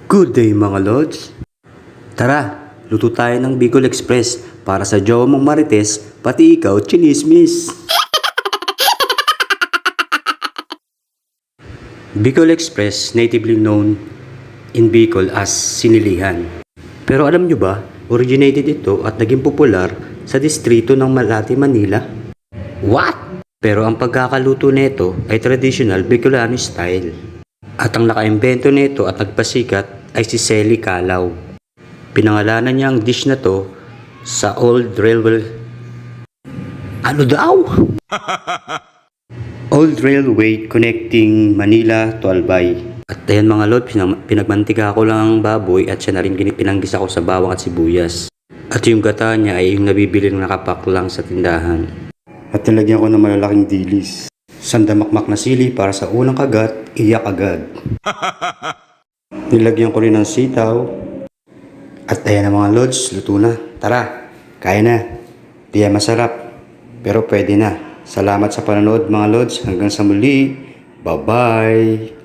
Good day mga lods! Tara, luto tayo ng Bicol Express para sa jowa mong marites, pati ikaw chinismis! Bicol Express, natively known in Bicol as sinilihan. Pero alam nyo ba, originated ito at naging popular sa distrito ng Malate, Manila? What? Pero ang pagkakaluto nito ay traditional Bicolano style. At ang nakaimbento nito at nagpasikat ay si Selly Calao. Pinangalanan niya ang dish na to sa old railway... Ano daw? Old railway connecting Manila to Albay. At ayan mga lord, pinagmantika ko lang ang baboy at siya na rin pinanggisa ko sa bawang at sibuyas. At yung gata niya ay yung nabibili ng nakapak lang sa tindahan. At nilagyan ko ng malalaking dilis. Sandamakmak na sili para sa unang kagat, iyak agad. Nilagyan ko rin ng sitaw. At ayan na mga lods, luto na. Tara, kaya na. Di yan masarap, pero pwede na. Salamat sa panonood mga lods. Hanggang sa muli. Bye-bye.